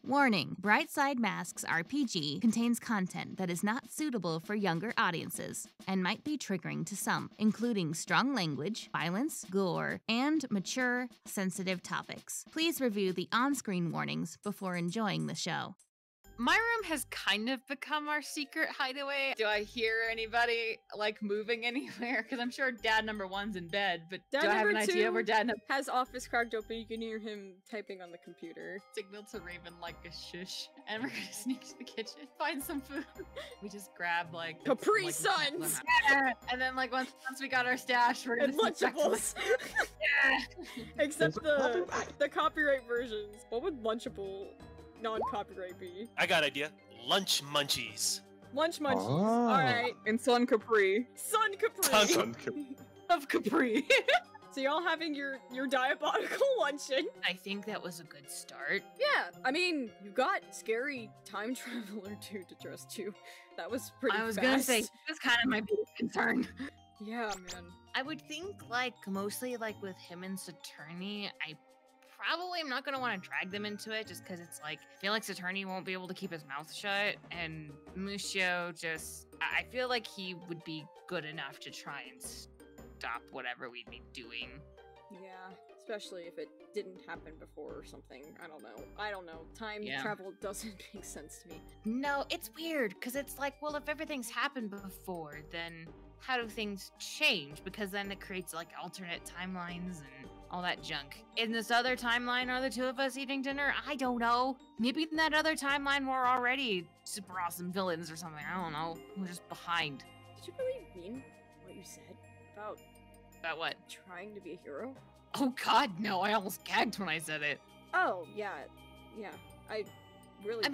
Warning, Brightside Masks RPG contains content that is not suitable for younger audiences and might be triggering to some, including strong language, violence, gore, and mature, sensitive topics. Please review the on-screen warnings before enjoying the show. My room has kind of become our secret hideaway. Do I hear anybody, like, moving anywhere? Because I'm sure dad number one's in bed, but do I have an idea where dad number has office cracked open? You can hear him typing on the computer. Signal to Raven like a shush, and we're gonna sneak to the kitchen, find some food. We just grab, like, Capri Suns! Yeah. And then, like, once we got our stash, we're gonna sneak back to, Lunchables! yeah. Except the copyright versions. What would Lunchable non-copyright be? I got an idea. Lunch munchies. Lunch munchies. Oh. Alright. And Sun Capri. Sun Capri. Sun Capri. Of Capri. So y'all having your diabolical luncheon. I think that was a good start. Yeah, I mean, you got scary time traveler dude to trust you. That was pretty fast. I was gonna say, that's kind of my biggest concern. Yeah, man. I would think, like, mostly, like, with him and Saturni, I probably am not going to want to drag them into it just because it's like, I feel like Saturni won't be able to keep his mouth shut, and Musho just, I feel like he would be good enough to try and stop whatever we'd be doing. Yeah, especially if it didn't happen before or something. I don't know. Time travel doesn't make sense to me. No, it's weird because it's like, well, if everything's happened before, then how do things change? Because then it creates like alternate timelines and all that junk. In this other timeline, are the two of us eating dinner? I don't know. Maybe in that other timeline, we're already super awesome villains or something. I don't know. We're just behind. Did you really mean what you said about what? Trying to be a hero? Oh god, no. I almost gagged when I said it. Oh, yeah. I really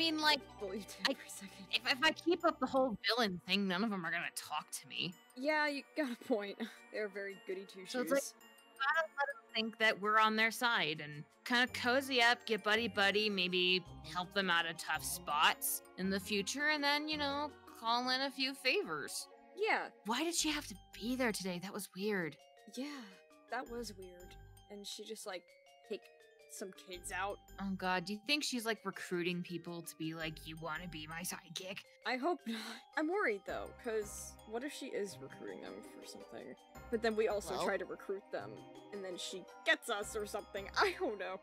believed it every second. If I keep up the whole villain thing, none of them are gonna talk to me. Yeah, you got a point. They're very goody two-shoes. So it's like, gotta let them think that we're on their side and kind of cozy up, get buddy-buddy, maybe help them out of tough spots in the future, and then, you know, call in a few favors. Yeah. Why did she have to be there today? That was weird. Yeah, that was weird. And she just, like, take some kids out. Oh god, do you think she's, like, recruiting people to be like, you want to be my sidekick? I hope not. I'm worried, though, because what if she is recruiting them for something? But then we also try to recruit them, and then she gets us or something. I don't know.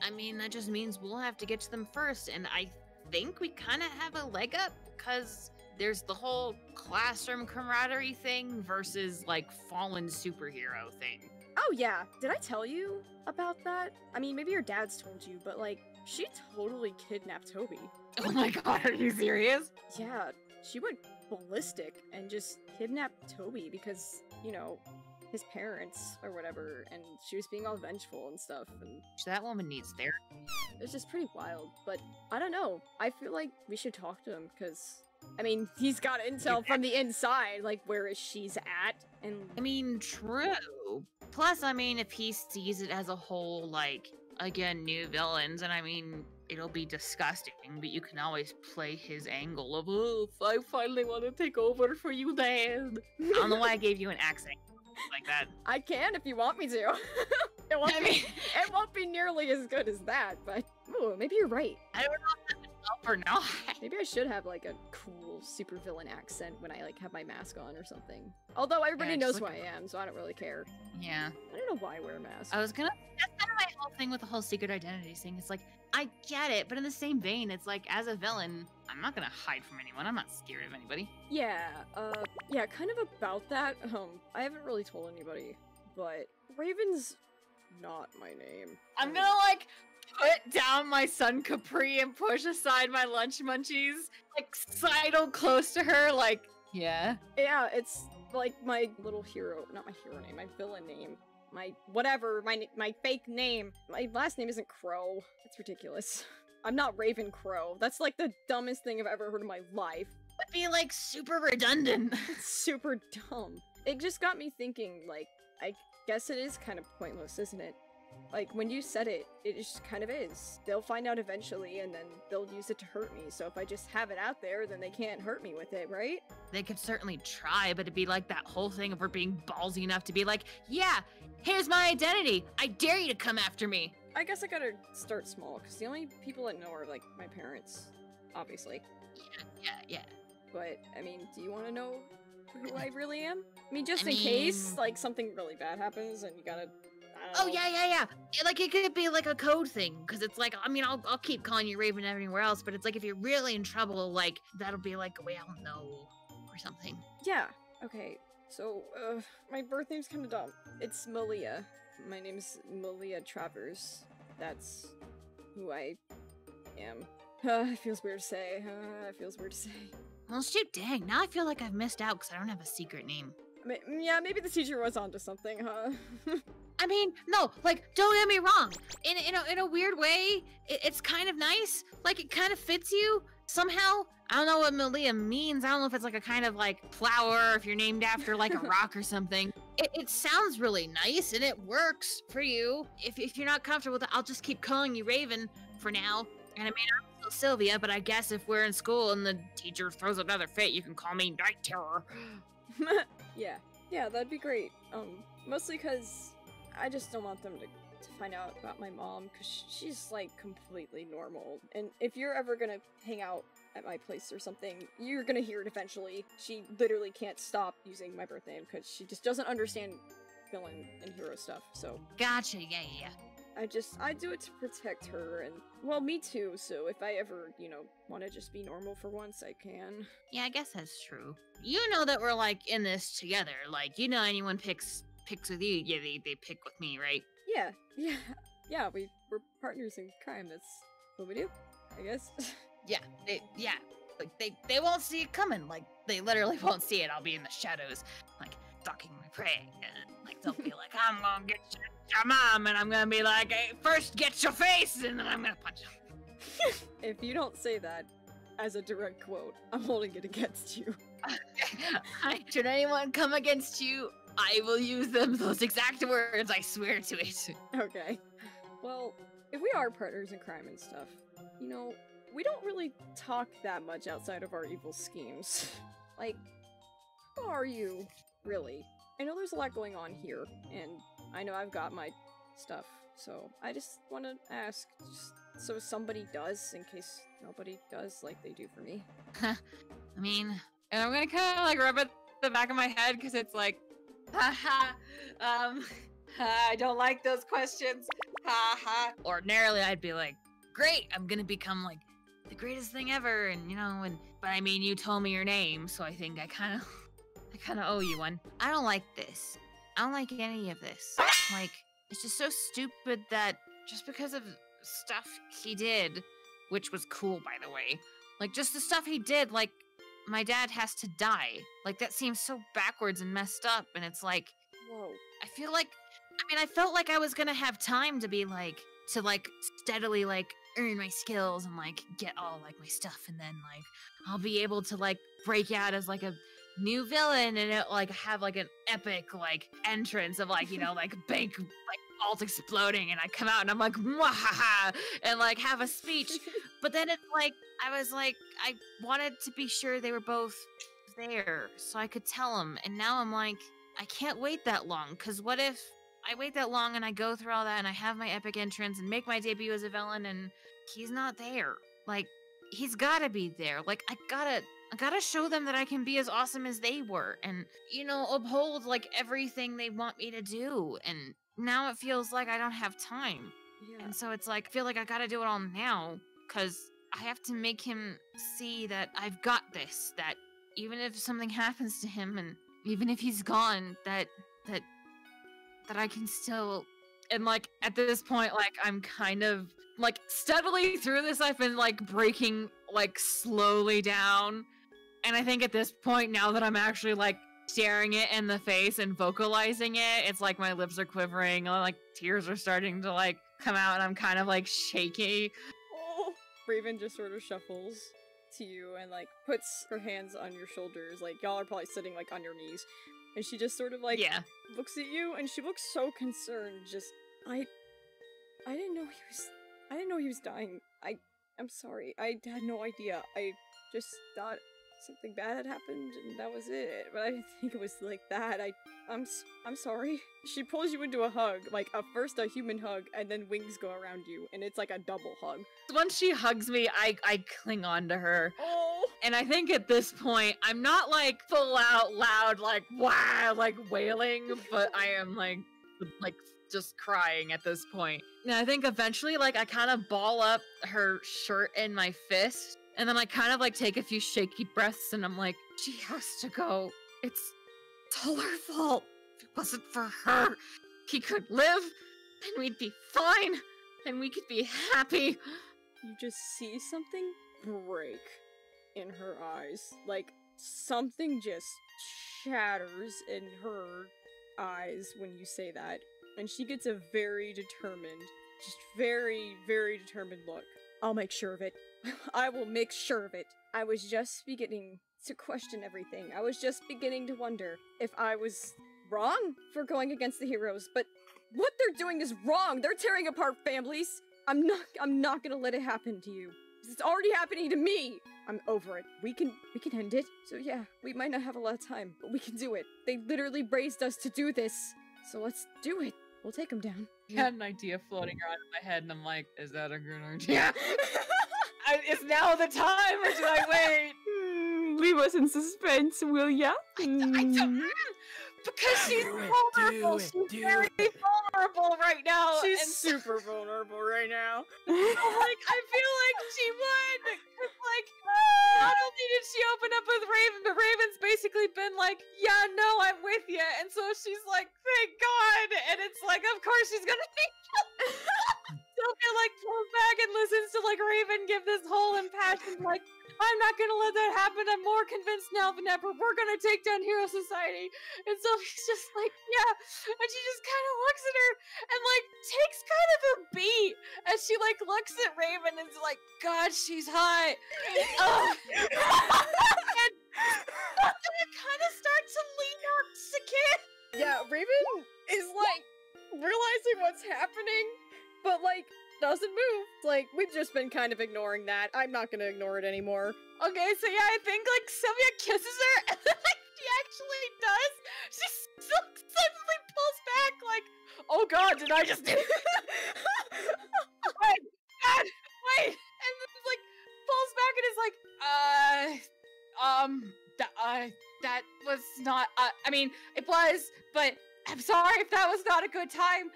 I mean, that just means we'll have to get to them first, and I think we kind of have a leg up, because there's the whole classroom camaraderie thing versus, like, fallen superhero thing. Oh yeah, did I tell you about that? I mean, maybe your dad's told you, but like, she totally kidnapped Toby. Oh my god, are you serious? Yeah, she went ballistic and just kidnapped Toby because, you know, his parents or whatever, and she was being all vengeful and stuff. And that woman needs therapy. It's just pretty wild, but I don't know. I feel like we should talk to him because, I mean, he's got intel from the inside, like where she's at, and I mean, true. Plus, I mean, if he sees it as a whole, like, again, new villains, and I mean, it'll be disgusting, but you can always play his angle of, oh, I finally want to take over for you, Dad. I don't know why I gave you an accent like that. I can if you want me to. It won't be nearly as good as that, but ooh, maybe you're right. I don't know if that's up or not. Maybe I should have like a cool supervillain accent when I like have my mask on or something. Although everybody knows who I am, so I don't really care. Yeah. I don't know why I wear a mask. That's kind of my whole thing with the whole secret identity thing. It's like, I get it, but in the same vein, it's like, as a villain, I'm not gonna hide from anyone. I'm not scared of anybody. Yeah, yeah, kind of about that. I haven't really told anybody, but Raven's not my name. I'm gonna, like, put down my Sun Capri and push aside my lunch munchies, like, sidle close to her, like, yeah. Yeah, it's like my little hero, not my hero name, my villain name. My whatever, my fake name. My last name isn't Crow. It's ridiculous. I'm not Raven Crow. That's like the dumbest thing I've ever heard in my life. It'd be like super redundant. It's super dumb. It just got me thinking, like, I guess it is kind of pointless, isn't it? Like, when you said it, it just kind of is. They'll find out eventually, and then they'll use it to hurt me, so if I just have it out there, then they can't hurt me with it, right? They could certainly try, but it'd be like that whole thing of her being ballsy enough to be like, yeah, here's my identity! I dare you to come after me! I guess I gotta start small, because the only people that know are, like, my parents, obviously. Yeah. But, I mean, do you want to know who I really am? I mean, just in case, like, something really bad happens and you gotta, I don't know. Yeah. Like, it could be like a code thing, because it's like, I mean, I'll keep calling you Raven everywhere else, but it's like, if you're really in trouble, like, that'll be like a way I'll know, or something. Yeah, okay. So, my birth name's kind of dumb. It's Malia. My name's Malia Travers. That's who I am. It feels weird to say. It feels weird to say. Well, shoot, dang, now I feel like I've missed out because I don't have a secret name. Yeah, maybe the teacher was onto something, huh? I mean, no, like, don't get me wrong. In a weird way, it's kind of nice. Like, it kind of fits you somehow. I don't know what Malia means. I don't know if it's like a kind of like flower, if you're named after like a rock or something. It sounds really nice and it works for you. If you're not comfortable with it, I'll just keep calling you Raven for now. And I mean, I'm still Sylvia, but I guess if we're in school and the teacher throws another fit, you can call me Night Terror. Yeah, that'd be great. Mostly because I just don't want them to find out about my mom, because she's like completely normal. And if you're ever gonna hang out at my place or something, you're gonna hear it eventually. She literally can't stop using my birth name because she just doesn't understand villain and hero stuff, so. Gotcha, yeah. I do it to protect her, and, well, me too, so if I ever, want to just be normal for once, I can. Yeah, I guess that's true. You know that we're, like, in this together. Like, anyone picks with you, yeah, they pick with me, right? Yeah, we're partners in crime, that's what we do, I guess. Yeah. Like, they won't see it coming. Like, they literally won't see it. I'll be in the shadows, like, stalking my prey. And, like, they'll be like, I'm gonna get your mom, and I'm gonna be like, hey, first get your face, and then I'm gonna punch him. If you don't say that as a direct quote, I'm holding it against you. Should anyone come against you, I will use those exact words, I swear to it. Okay. Well, if we are partners in crime and stuff, we don't really talk that much outside of our evil schemes. Like, who are you, really? I know there's a lot going on here, and I know I've got my stuff, so I just want to ask, just so somebody does, in case nobody does like they do for me. I mean, and I'm gonna kind of like rub at the back of my head, because it's like, haha, I don't like those questions, haha. Ordinarily, I'd be like, great, I'm gonna become like the greatest thing ever, and but I mean, you told me your name, so I think I kind of owe you one. I don't like this. I don't like any of this. Like, it's just so stupid that just because of stuff he did, which was cool, by the way, like, just the stuff he did, like, my dad has to die. Like, that seems so backwards and messed up, and it's like, Whoa. I felt like I was gonna have time to be like, to like steadily like earn my skills and like get all like my stuff, and then like I'll be able to like break out as like a new villain, and it like have like an epic like entrance of like, like bank like vault exploding, and I come out and I'm like, mwahaha, and like have a speech. But then it's like, I was like, I wanted to be sure they were both there so I could tell them, and now I'm like, I can't wait that long, because what if I wait that long and I go through all that and I have my epic entrance and make my debut as a villain and he's not there? Like, he's gotta be there. Like, I gotta show them that I can be as awesome as they were, and, uphold like everything they want me to do. And now it feels like I don't have time. Yeah. And so it's like, I feel like I gotta do it all now, because I have to make him see that I've got this, that even if something happens to him and even if he's gone, that I can still, and like at this point, like I'm kind of like steadily through this, I've been like breaking like slowly down. And I think at this point, now that I'm actually like staring it in the face and vocalizing it, it's like my lips are quivering, and like tears are starting to like come out, and I'm kind of like shaky. Oh. Raven just sort of shuffles to you and like puts her hands on your shoulders, like y'all are probably sitting like on your knees, and she just sort of like looks at you, and she looks so concerned. Just I didn't know he was dying. I'm sorry. I had no idea. I just thought something bad had happened and that was it. But I didn't think it was like that. I'm sorry. She pulls you into a hug, like first a human hug, and then wings go around you, and it's like a double hug. Once she hugs me, I cling on to her. Oh! And I think at this point, I'm not like full out loud, like wow, like wailing, but I am like just crying at this point. And I think eventually, like, I kind of ball up her shirt in my fist, and then I kind of like take a few shaky breaths, and I'm like, she has to go. It's all her fault. If it wasn't for her, he could live, and we'd be fine, and we could be happy. You just see something break in her eyes. Like, something just shatters in her eyes when you say that. And she gets a very determined, just very, very determined look. I'll make sure of it. I will make sure of it. I was just beginning to question everything. I was just beginning to wonder if I was wrong for going against the heroes, but what they're doing is wrong. They're tearing apart families. I'm not gonna let it happen to you. It's already happening to me. I'm over it. We can end it. So yeah, we might not have a lot of time, but we can do it. They literally raised us to do this. So let's do it. We'll take them down. I had an idea floating around in my head, and I'm like, is that a good idea? Is now the time, or do I wait? Leave us in suspense, will ya? I don't, because she's vulnerable. She's very vulnerable right now. She's super vulnerable right now. Like, I feel like she would. Cause like, not only did she open up with Raven, but Raven's basically been like, yeah, no, I'm with you. And so she's like, thank God. And it's like, of course she's gonna Sylvia like pulls back and listens to like Raven give this whole impassioned like, I'm not gonna let that happen. I'm more convinced now than ever. We're gonna take down Hero Society. And so he's just like, yeah. And she just kind of looks at her and like takes kind of a beat as she like looks at Raven and is like, God, she's hot. And it kind of starts to lean up to kid. Yeah, Raven is like realizing what's happening, but like doesn't move. Like, we've just been kind of ignoring that. I'm not gonna ignore it anymore. Okay, so yeah, I think like Sylvia kisses her, and then like she actually does. She suddenly pulls back, like, oh God, did I just? Wait, God, wait, and then like pulls back and is like, that was not. I mean, it was, but I'm sorry if that was not a good time.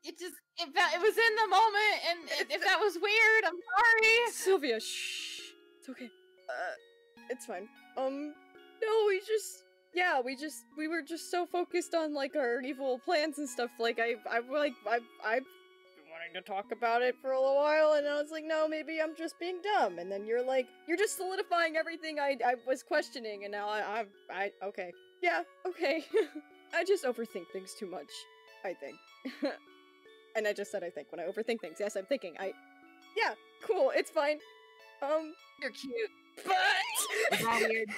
It was in the moment, and if that was weird, I'm sorry. Sylvia, shh. It's okay. It's fine. No, we were just so focused on like our evil plans and stuff. Like I've been wanting to talk about it for a little while, and I was like, no, maybe I'm just being dumb. And then you're like, you're just solidifying everything I was questioning, and now okay. Yeah, okay. I just overthink things too much, I think. And I just said I think when I overthink things. Yes, I'm thinking. Yeah, cool, it's fine. You're cute. But Is that weird?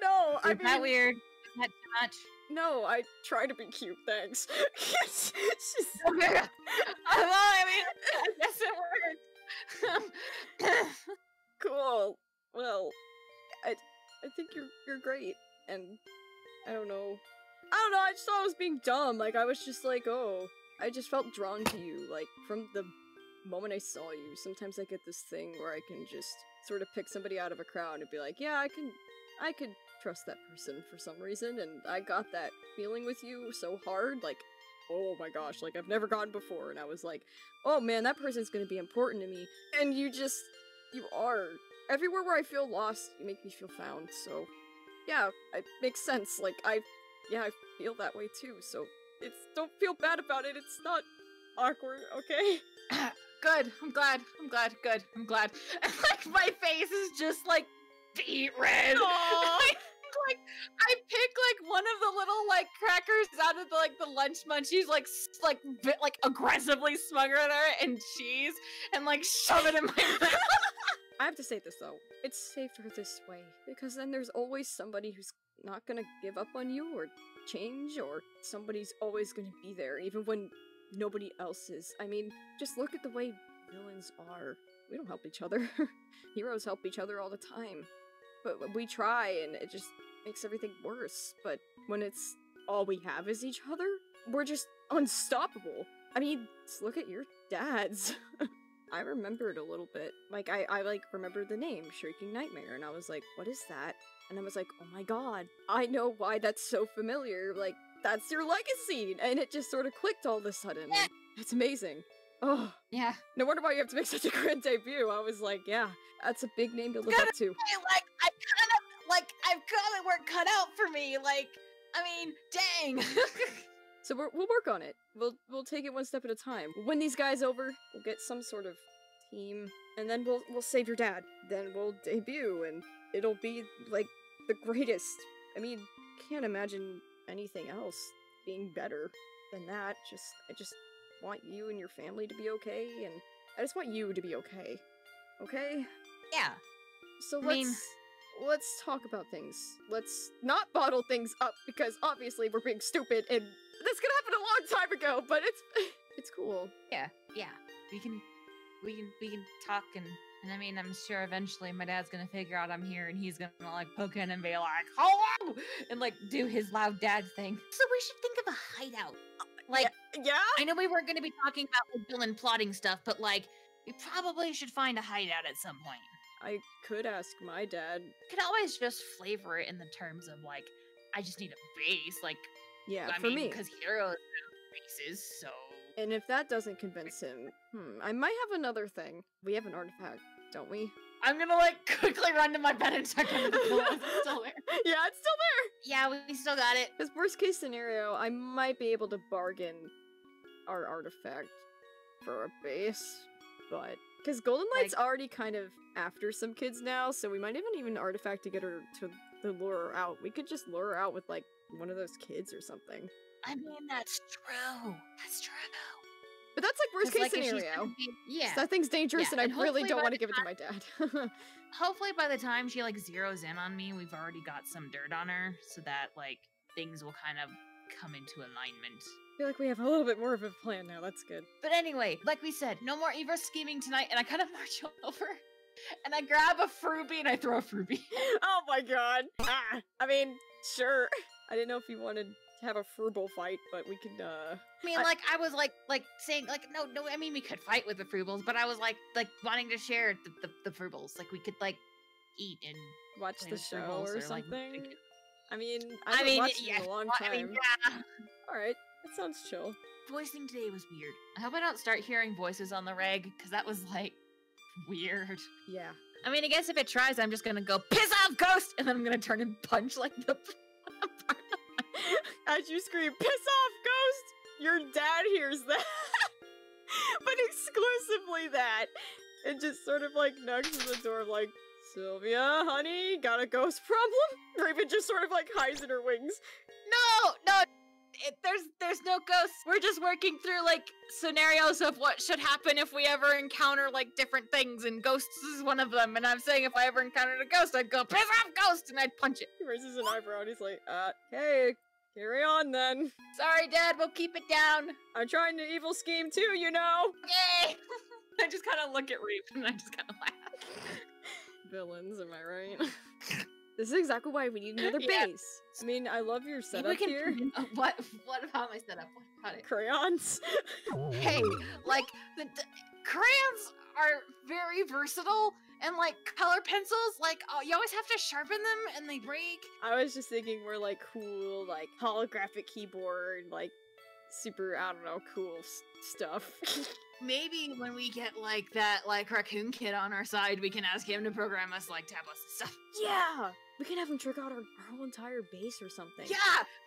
No, Is that weird? Is that too much? No, I try to be cute, thanks. She's Okay. Well, I mean, I guess it worked. Cool. Well, I think you're great, and I don't know. I just thought I was being dumb. Like, I was just like, oh, I just felt drawn to you, like, from the moment I saw you. Sometimes I get this thing where I can just sort of pick somebody out of a crowd and be like, yeah, I could trust that person for some reason, and I got that feeling with you so hard, like, oh my gosh, like, I've never gotten before, and I was like, oh man, that person's gonna be important to me, and you are. Everywhere where I feel lost, you make me feel found, so, yeah, it makes sense, like, I feel that way too, so don't feel bad about it, it's not awkward, okay? Good, I'm glad, good, I'm glad. And like, my face is just like, beet red. Like, I pick like one of the little like crackers out of the lunch munchies, like aggressively smuggle it and cheese, and like shove it in my mouth. I have to say this though, it's safer this way, because then there's always somebody who's not gonna give up on you or change, or somebody's always gonna be there, even when nobody else is. I mean, just look at the way villains are. We don't help each other. Heroes help each other all the time. But we try, and it just makes everything worse. But when it's all we have is each other, we're just unstoppable. I mean, just look at your dads. I remembered a little bit. Like, I like, remembered the name, Shrieking Nightmare, and I was like, what is that? And I was like, oh my god, I know why that's so familiar. Like, that's your legacy! And it just sort of clicked all of a sudden. Yeah. It's amazing. Oh. Yeah. No wonder why you have to make such a grand debut. I was like, yeah, that's a big name to live up to. I've got my work cut out for me. Like, I mean, dang. So we'll work on it. We'll take it one step at a time. We'll win these guys over. We'll get some sort of team, and then we'll save your dad. Then we'll debut, and it'll be like the greatest. I mean, can't imagine anything else being better than that. I just want you and your family to be okay, and I just want you to be okay. Okay? Yeah. So I mean, let's talk about things. Let's not bottle things up, because obviously we're being stupid, and this could happen a long time ago, but it's cool. yeah. We can talk, and I mean, I'm sure eventually my dad's gonna figure out I'm here, and he's gonna like poke in and be like, hello, and like do his loud dad thing. So we should think of a hideout. Like, Yeah? I know we weren't gonna be talking about like villain plotting stuff, but like, we probably should find a hideout at some point. I could ask my dad. Could always just flavor it in the terms of like, I just need a base, like, Yeah, I for mean, me. because heroes have bases, so And if that doesn't convince him, I might have another thing. We have an artifact, don't we? I'm gonna like quickly run to my bed and check under the pillow. It's still there. Yeah, it's still there! Yeah, we still got it. Because worst case scenario, I might be able to bargain our artifact for a base, but... Because Golden Light's already kind of after some kids now, so we might even artifact to get her to lure her out. We could just lure her out with, like, one of those kids or something. I mean, that's true. That's true. But that's, like, worst 'Cause, case like, if she's scenario. gonna be- yeah. That thing's dangerous, Yeah, and and I really hopefully don't by want to the give it to my dad. Hopefully by the time she like zeroes in on me, we've already got some dirt on her, so that like things will kind of come into alignment. I feel like we have a little bit more of a plan now. That's good. But anyway, like we said, no more Eva scheming tonight, and I kind of march over and I grab a Fruby and I throw a Fruby. Oh my god. I mean, sure. I didn't know if you wanted to have a frugal fight, but we could, I mean, like, I was like saying, like, no, I mean, we could fight with the Frubles, but I was like wanting to share the Frubles. Like, we could, like, eat and watch play the with show Frubles or like, something. I mean, I haven't watched it in a long time. I mean, yeah. Alright, that sounds chill. Voicing today was weird. I hope I don't start hearing voices on the reg, because that was, like, weird. Yeah. I mean, I guess if it tries, I'm just gonna go, piss off, ghost! And then I'm gonna turn and punch, like, the... As you scream, piss off, ghost! Your dad hears that. But exclusively that. And just sort of, like, knocks on the door, like, Sylvia, honey, got a ghost problem? Raven just sort of, like, hides in her wings. No, there's no ghosts. We're just working through like scenarios of what should happen if we ever encounter like different things, and ghosts is one of them. And I'm saying if I ever encountered a ghost, I'd go piss off, ghost, and I'd punch it. He raises an eyebrow and he's like, hey, carry on then. Sorry, Dad, we'll keep it down. I'm trying to evil scheme too, you know. Yay! I just kind of look at Raven and I just kind of laugh. Villains, am I right? This is exactly why we need another Yeah. base. I mean, I love your Maybe setup we can here. What about my setup? What about it? Crayons. Hey, like the crayons are very versatile, and like color pencils, like you always have to sharpen them and they break. I was just thinking more like cool, like holographic keyboard, like super, I don't know, cool stuff. Maybe when we get like that like raccoon kid on our side, we can ask him to program us like tablets and stuff. Yeah! We can have him trick out our whole entire base or something. Yeah,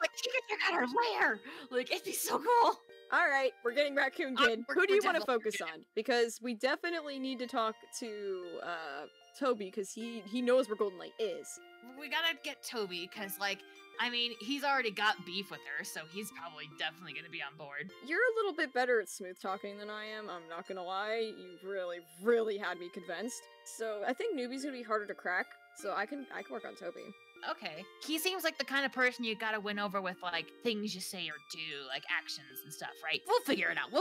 like he can check out our lair. Like it'd be so cool. Alright, we're getting Raccoon Kid. Who do you want to definitely focus on? Because we definitely need to talk to, Toby, because he knows where Golden Light is. We gotta get Toby, because like, I mean, he's already got beef with her, so he's probably definitely gonna be on board. You're a little bit better at smooth talking than I am, I'm not gonna lie. You really, really had me convinced. So I think Newbie's gonna be harder to crack, so I can work on Toby. Okay. He seems like the kind of person you gotta win over with, like, things you say or do, like actions and stuff, right? We'll figure it out.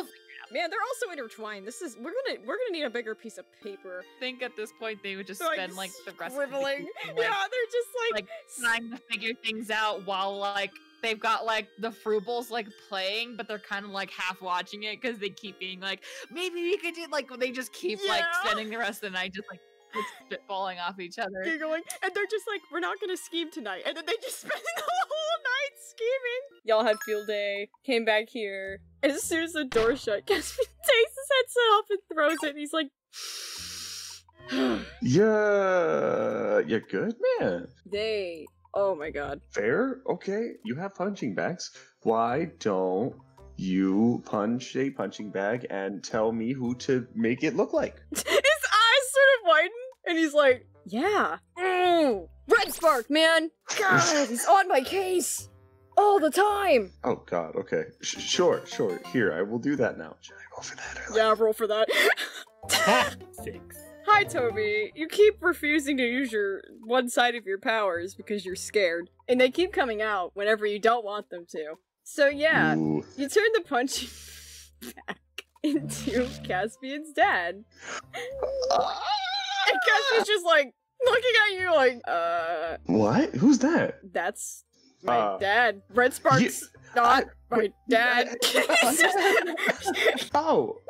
Man, they're also intertwined. We're gonna need a bigger piece of paper. I think at this point they would just Like, spend, like, the rest scribbling. of the Yeah, they're just like trying to figure things out while, like, they've got, like, the Frubles, like, playing, but they're kind of, like, half watching it because they keep being like, maybe we could do, like, they just keep, like, spending the rest of the night just, like spitballing off each other. giggling, and they're just like, we're not gonna scheme tonight, and then they just spend the whole night scheming. Y'all had field day, came back here, and as soon as the door shut, Caspian takes his headset off and throws it, and he's like, Yeah, you're good, man. Oh my god. Fair? Okay, you have punching bags. Why don't you punch a punching bag and tell me who to make it look like? His eyes sort of widen, and he's like, yeah. Red Spark, man! God, he's on my case! All the time! Oh god, okay. Sure. Here, I will do that now. Should I roll for that? Or Yeah, roll for that. 6. Hi, Toby. You keep refusing to use one side of your powers because you're scared, and they keep coming out whenever you don't want them to. So yeah, Ooh. you turn the punching back into Caspian's dad. And Caspian's just like, looking at you like, What? Who's that? that's my dad. Red Spark's not my dad. Oh,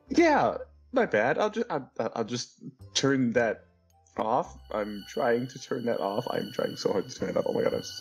yeah. My bad. I'll just turn that off. I'm trying to turn that off. I'm trying so hard to turn it off. Oh my god, I'm so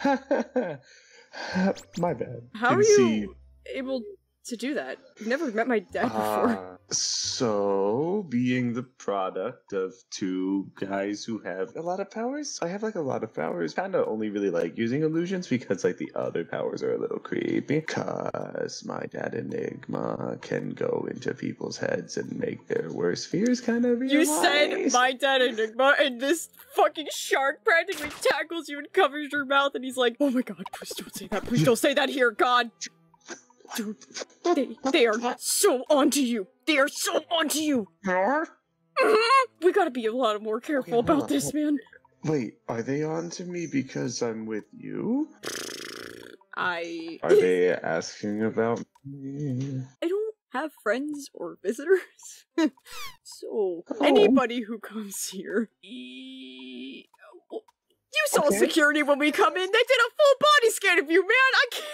sorry. My bad. How are you able to do that? I've never met my dad before. So, being the product of two guys who have a lot of powers, I have like a lot of powers. Kind of only really like using illusions because like the other powers are a little creepy. Cause my dad Enigma can go into people's heads and make their worst fears kind of realize. You said my dad Enigma, and this fucking shark practically tackles you and covers your mouth, and he's like, oh my god, please don't say that. Please don't say that here, God. Dude, they are so onto you. They are so onto you. We gotta be a lot more careful about this, man. Wait, are they on to me because I'm with you? Are I they asking about me? don't have friends or visitors. So, anybody who comes here... You saw Okay. security when we come in. They did a full body scan of you, man. I can't...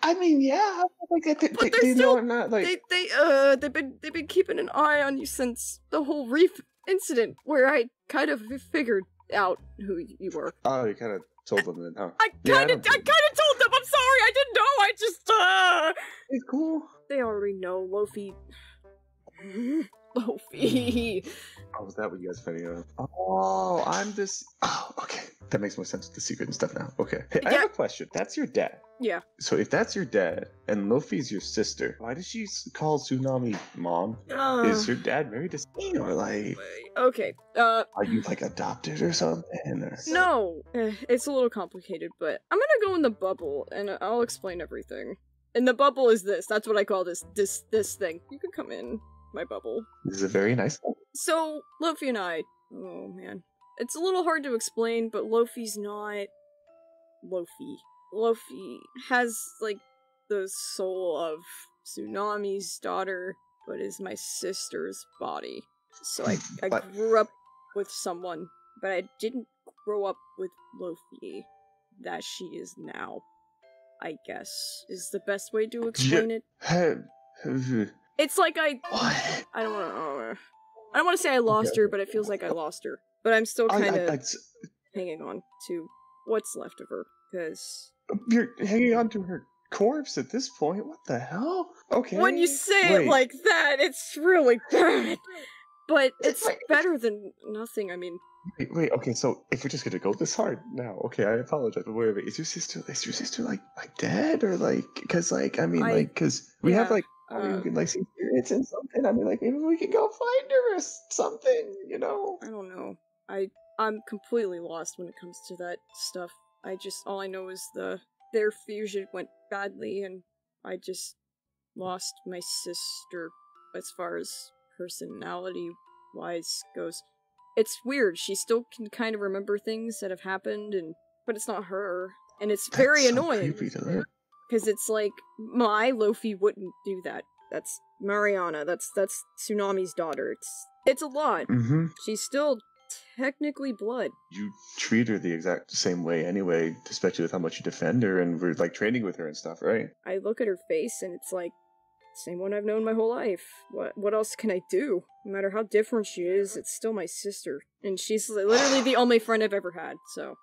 I mean, yeah, like But they they're know still- I'm not like. they've been keeping an eye on you since the whole reef incident, where I kind of figured out who you were. Oh, you kind of told them then, huh? I kind of told them. I'm sorry, I didn't know. I just It's cool. They already know, Lofi. Lofi. Oh, was that what you guys were fighting on? Oh, I'm this. Oh, okay. That makes more sense with the secret and stuff now. Okay. Hey, I have a question. That's your dad. Yeah. So if that's your dad and Luffy's your sister, why does she call Tsunami mom? Is your dad married to Steen or like? Okay. Are you like adopted or something? Or... No. It's a little complicated, but I'm gonna go in the bubble and I'll explain everything. And the bubble is this. That's what I call this thing. You can come in my bubble. This is a very nice one. So, Lofi and I... Oh, man. It's a little hard to explain, but Lofi's not... Lofi. Lofi has, like, the soul of Tsunami's daughter, but is my sister's body. So I But- grew up with someone, but I didn't grow up with Lofi that she is now, I guess, is the best way to explain it. It's like I don't want to say I lost her, but it feels like I lost her. But I'm still kind of hanging on to what's left of her, because... You're hanging on to her corpse at this point? What the hell? Okay. When you say it like that, it's really bad. But it's better than nothing, I mean... Wait, okay, so if we're just gonna go this hard now, okay, I apologize, but wait, is your sister like dead? Or like, cause like, I mean, cause we have like, we can like see spirits and something, I mean, like, maybe we can go find her or something, you know? I don't know. I'm completely lost when it comes to that stuff. All I know is their fusion went badly, and I just lost my sister as far as personality-wise goes. it's weird. She still can kind of remember things that have happened, but it's not her. And it's That's very so annoying. creepy to live. Because it's like, my Lofi wouldn't do that. That's Mariana. That's Tsunami's daughter. It's a lot. Mm-hmm. She's still technically blood. You treat her the exact same way anyway, especially with how much you defend her and we're like training with her and stuff, right? I look at her face and it's like, same one I've known my whole life. What else can I do? No matter how different she is, it's still my sister. And she's literally the only friend I've ever had, so.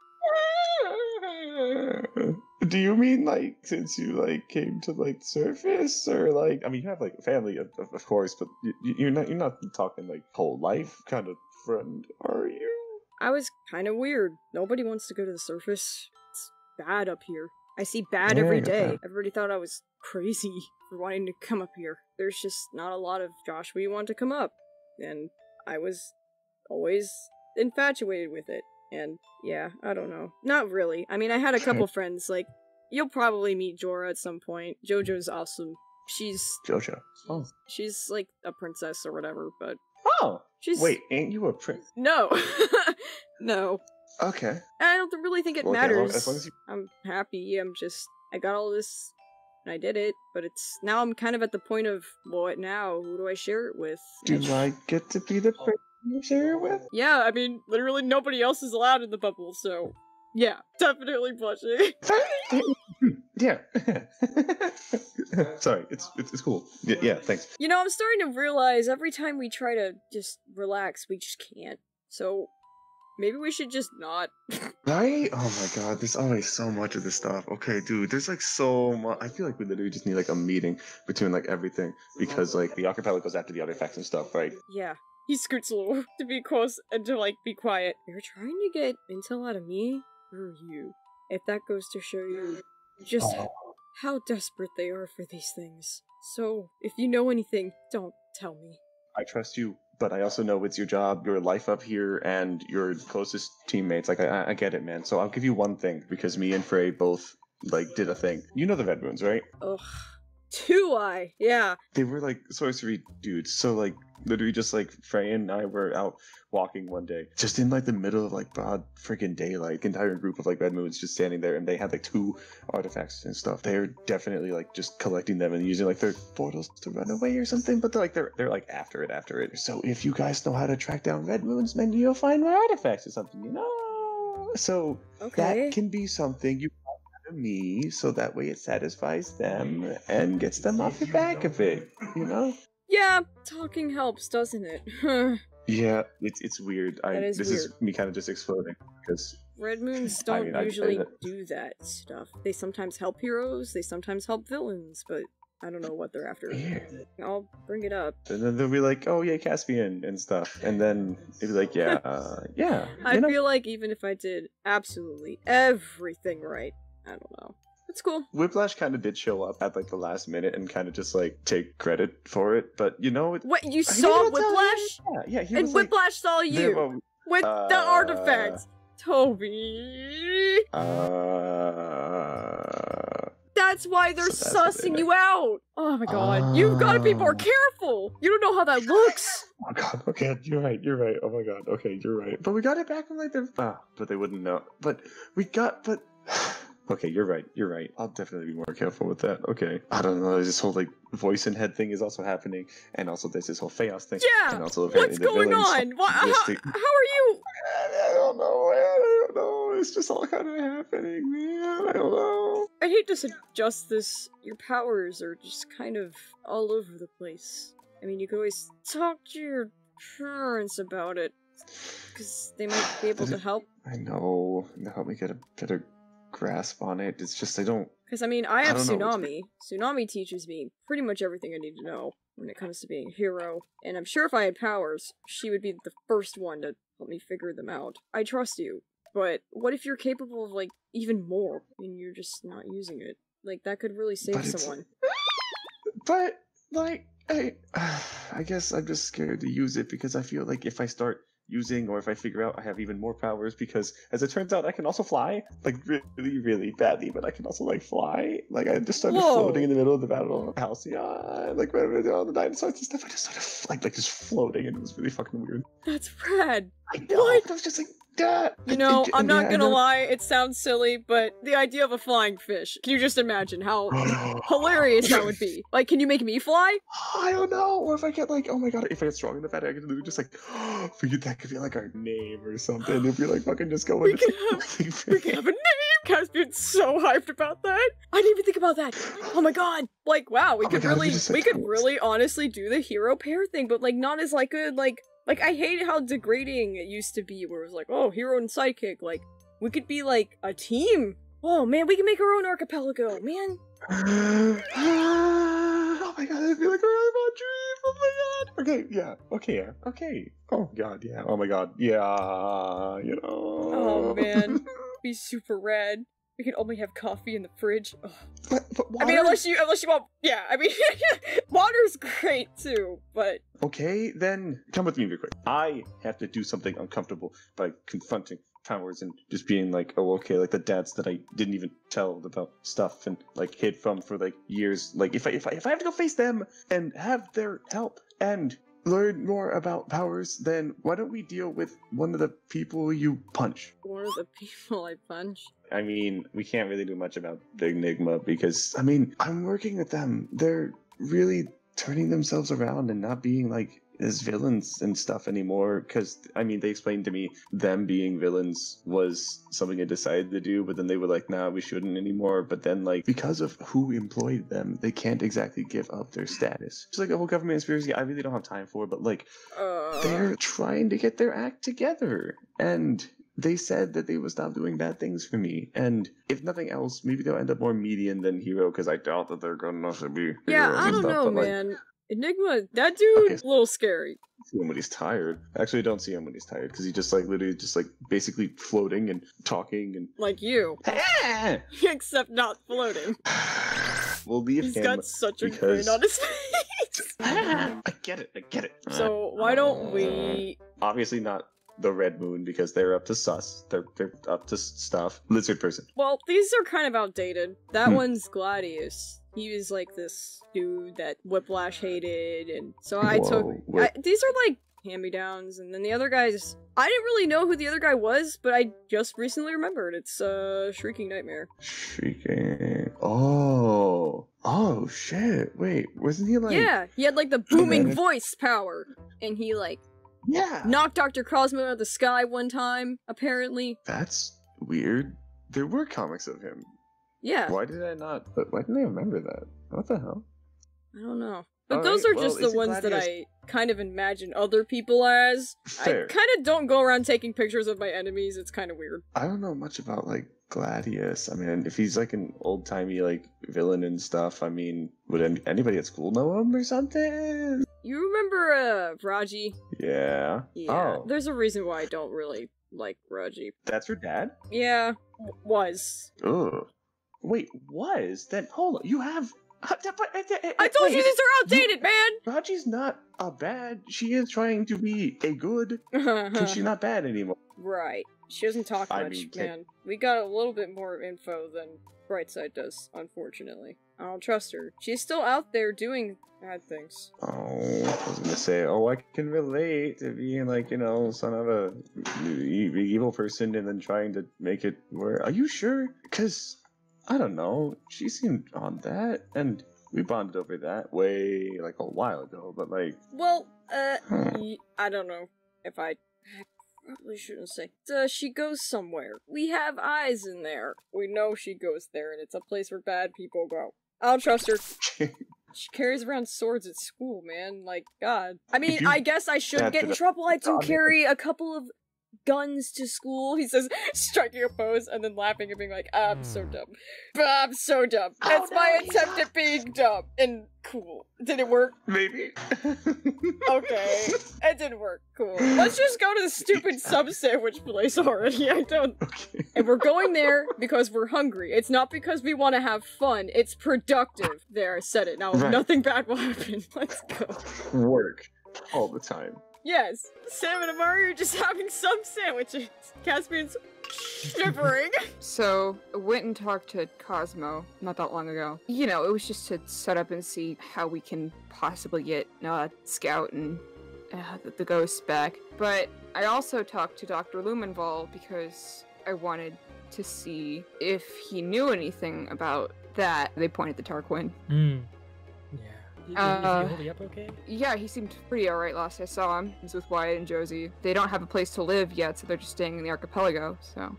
Do you mean like since you like came to like the surface, or like I mean you have like a family of course, but you're not talking like whole life kind of friend, are you? I was kind of weird. Nobody wants to go to the surface. It's bad up here. I see bad every day. Everybody thought I was crazy for wanting to come up here. There's just not a lot of Josh we want to come up, and I was always infatuated with it. And, yeah, I don't know. Not really. I mean, I had a couple friends, like, you'll probably meet Jorah at some point. JoJo's awesome. She's... JoJo. Oh. She's, like, a princess or whatever, but... Oh! She's... Wait, ain't you a prince? No! No. Okay. I don't really think it Okay, matters. as long as you... I'm happy, I got all this, and I did it, but now I'm kind of at the point of, what now? Who do I share it with? Do I get to be the prince you share it with? Yeah, I mean, literally nobody else is allowed in the bubble, so... Yeah, definitely blushing. Yeah. Sorry, it's cool. Yeah, thanks. You know, I'm starting to realize every time we try to just relax, we just can't. So, maybe we should just not. Right? Oh my god, there's always so much of this stuff. Okay, dude, there's like so much. I feel like we literally just need like a meeting between like everything. Because like the archipelago goes after the artifacts and stuff, right? Yeah. He scoots a little to be close and to like be quiet. You're trying to get intel out of me? Or you? If that goes to show you just how desperate they are for these things. So, if you know anything, don't tell me. I trust you, but I also know it's your job, your life up here, and your closest teammates. Like, I get it, man. So I'll give you one thing, because me and Frey both, like, did a thing. You know the Red Moons, right? Ugh. Do I? Yeah. They were, like, sorcery dudes. So, like, literally just, like, Frey and I were out walking one day. Just in, like, the middle of, like, broad freaking daylight. Entire group of, like, Red Moons just standing there, and they had, like, 2 artifacts and stuff. They're definitely, like, just collecting them and using, like, their portals to run away or something, but they're like, after it. So if you guys know how to track down Red Moons, maybe you'll find more artifacts or something, you know? So, that can be something you me, so that way it satisfies them and gets them off your back a bit, you know? Yeah, talking helps, doesn't it? Yeah, it's weird. This weird. is me kind of just exploding, because... Red Moons don't usually do that stuff. They sometimes help heroes, they sometimes help villains, but I don't know what they're after. Weird. I'll bring it up. And then they'll be like, oh yeah, Caspian and stuff. And then they'll be like, yeah, yeah. I feel like even if I did absolutely everything right, I don't know. It's cool. Whiplash kind of did show up at like the last minute and kind of just like take credit for it, but you know... What, you saw Whiplash? Yeah, he and was Whiplash saw you! With the artifacts! Toby! That's why they're sussing you out! Oh my god, you've gotta be more careful! You don't know how that looks! Oh god, okay, you're right, oh my god, okay, you're right. But we got it back from like the... but they wouldn't know. Okay, you're right. I'll definitely be more careful with that. Okay. I don't know, this whole, like, voice and head thing is also happening, and also there's this whole chaos thing. Yeah! And also What's going on? How are you? I don't know. It's just all kind of happening, man. I don't know. I hate to suggest this. Your powers are just kind of all over the place. I mean, you could always talk to your parents about it, because they might be able to help. I know. They'll help me get a better grasp on it. It's just I don't... Because, I mean, I have Tsunami. Tsunami teaches me pretty much everything I need to know when it comes to being a hero. And I'm sure if I had powers, she would be the first one to help me figure them out. I trust you. But what if you're capable of, like, even more, and you're just not using it? Like, that could really save someone. But, like, I guess I'm just scared to use it, because I feel like if I start using, or if I figure out I have even more powers, because as it turns out, I can also fly, like really, really badly, but I can also like fly. Like I just started floating in the middle of the battle of Halcyon, like when all the dinosaurs and stuff. I just started like just floating, and it was really fucking weird. That's rad. I know. I was just like, that. You know, I'm not gonna lie, it sounds silly, but the idea of a flying fish, can you just imagine how hilarious that would be? Like, can you make me fly? I don't know. Or if I get like, oh my god, if I get strong enough at it, I could literally just like, forget that could be like our name or something. If we like fucking just go we can have a name! Caspian's so hyped about that. I didn't even think about that. Oh my god. Like, wow, we could really honestly do the hero pair thing, but like not as like a like, I hate how degrading it used to be, where it was like, oh, hero and sidekick. Like, we could be, like, a team. Oh, man, we can make our own archipelago, man. Oh my god, I feel like we're having a dream. Oh my god. Okay, yeah. Okay, yeah. Okay. Oh god, yeah. Oh my god, yeah. You know. Oh, man. Be super rad. We can only have coffee in the fridge. Ugh. But water? I mean, unless you want, yeah, I mean, water's great too, but... Okay, then come with me real quick. I have to do something uncomfortable by confronting powers and just being like, oh, okay, like the dads that I didn't even tell about stuff and like hid from for like years. Like if I have to go face them and have their help and learn more about powers, then why don't we deal with one of the people you punch? One of the people I punch? I mean, we can't really do much about the Enigma because, I mean, I'm working with them. They're really turning themselves around and not being like as villains and stuff anymore. Because, I mean, they explained to me them being villains was something I decided to do, but then they were like, nah, we shouldn't anymore. But then, like, because of who employed them, they can't exactly give up their status. It's like a whole government conspiracy I really don't have time for, but like, they're trying to get their act together. And they said that they would stop doing bad things for me, and if nothing else, maybe they'll end up more median than hero, because I doubt that they're good enough to be. Yeah, I don't know, man. Like, Enigma, that dude's a little scary. See him when he's tired. Actually, I don't see him when he's tired, because he just like literally just like basically floating and talking and like you, except not floating. We'll leave He's him. Got such a grin on his face. I get it. So why don't we? Obviously not the Red Moon, because they're up to sus. They're up to stuff. Lizard person. Well, these are kind of outdated. That one's Gladius. He was like this dude that Whiplash hated, and so these are like hand-me-downs, and then the other guys, I didn't really know who the other guy was, but I just recently remembered. It's Shrieking Nightmare. Shrieking. Oh shit. Wait, wasn't he like... Yeah, he had like the booming voice power, and he like knocked Dr. Cosmo out of the sky one time, apparently. That's weird. There were comics of him. Yeah. Why didn't I remember that? What the hell? I don't know. But those are just the ones that I kind of imagine other people as. Fair. I kind of don't go around taking pictures of my enemies. It's kind of weird. I don't know much about, like, Gladius. I mean, if he's, like, an old-timey, like, villain and stuff, I mean, would anybody at school know him or something? You remember, Raji? Yeah. Oh. There's a reason why I don't really like Raji. That's her dad? Yeah. Was. Ugh. Wait, was? Then, hold on, you have... I told you these are outdated, man! Raji's not a bad. She is trying to be a good, because she's not bad anymore. Right. She doesn't talk much, man. We got a little bit more info than Brightside does, unfortunately. I don't trust her. She's still out there doing bad things. Oh, I was gonna say, I can relate to being like, son of a evil person and then trying to make it work. Are you sure? Because... I don't know. She seemed on that, and we bonded over that way, like, a while ago, but, like... Well, I don't know if I probably shouldn't say. She goes somewhere. We have eyes in there. We know she goes there, and it's a place where bad people go. I don't trust her. She carries around swords at school, man. Like, God. I mean, I guess I should get in trouble. I do carry a couple of guns to school, he says, striking a pose and then laughing and being like, I'm so dumb. I'm so dumb. It's my attempt at being dumb and cool. Did it work? Maybe. Okay. It didn't work. Cool. Let's just go to the stupid sub sandwich place already. I don't. Okay. And we're going there because we're hungry. It's not because we want to have fun. It's productive. There, I said it. Now nothing bad will happen. Let's go. Work. All the time. Yes, Sam and Amari are just having some sandwiches. Caspian's shivering. So, I went and talked to Cosmo not that long ago. You know, it was just to set up and see how we can possibly get Scout and the ghosts back. But I also talked to Dr. Lumenval because I wanted to see if he knew anything about that. They pointed to Tarquin. Yeah. Is he holding up okay? Yeah, he seemed pretty alright last I saw him. He's with Wyatt and Josie. They don't have a place to live yet, so they're just staying in the archipelago, so...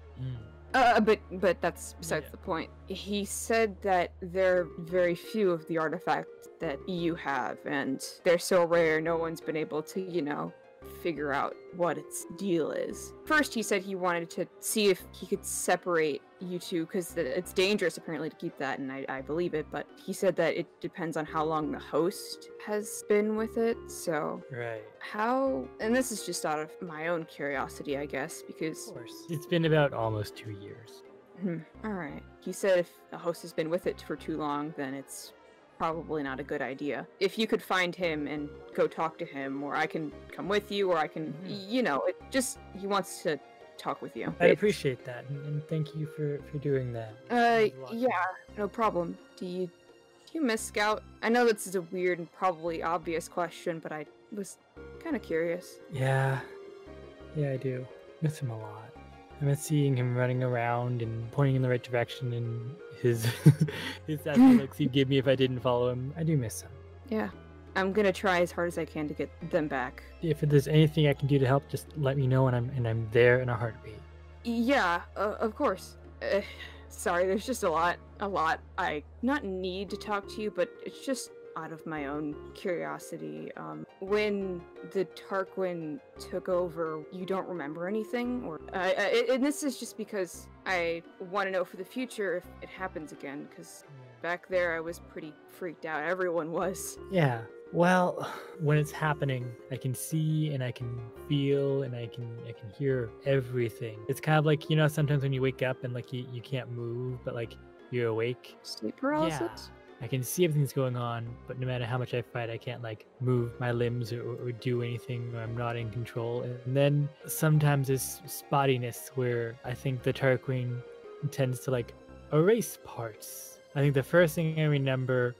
But that's besides the point. He said that there are very few of the artifacts that you have, and they're so rare no one's been able to, you know, figure out what its deal is. First, he said he wanted to see if he could separate you two, because it's dangerous apparently to keep that, and I believe it, but he said that it depends on how long the host has been with it, so... Right. How... And this is just out of my own curiosity, I guess, because... Of course. It's been about almost 2 years. Alright. He said if the host has been with it for too long, then it's probably not a good idea. If you could find him and go talk to him, or I can come with you, or I can... You know, it just... He wants to talk with you. I'd appreciate that, and thank you for doing that. Yeah, no problem. Do you miss Scout? I know this is a weird and probably obvious question, but I was kind of curious. Yeah, I do. Miss him a lot. I miss seeing him running around and pointing in the right direction, and his sad looks he'd give me if I didn't follow him. I do miss him. Yeah. I'm gonna try as hard as I can to get them back. If there's anything I can do to help, just let me know, and I'm there in a heartbeat. Yeah, of course. Sorry, there's just a lot I not need to talk to you, but it's just out of my own curiosity. When the Tarquin took over, you don't remember anything? Or and this is just because I want to know for the future if it happens again, because back there I was pretty freaked out. Everyone was. Yeah. Well, when it's happening, I can see and I can feel and I can hear everything. It's kind of like, you know, sometimes when you wake up and like you can't move, but like you're awake. Sleep paralysis? Yeah. I can see everything's going on, but no matter how much I fight, I can't like move my limbs or do anything, or I'm not in control. And then sometimes there's spottiness where I think the Tarquin tends to like erase parts. I think the first thing I remember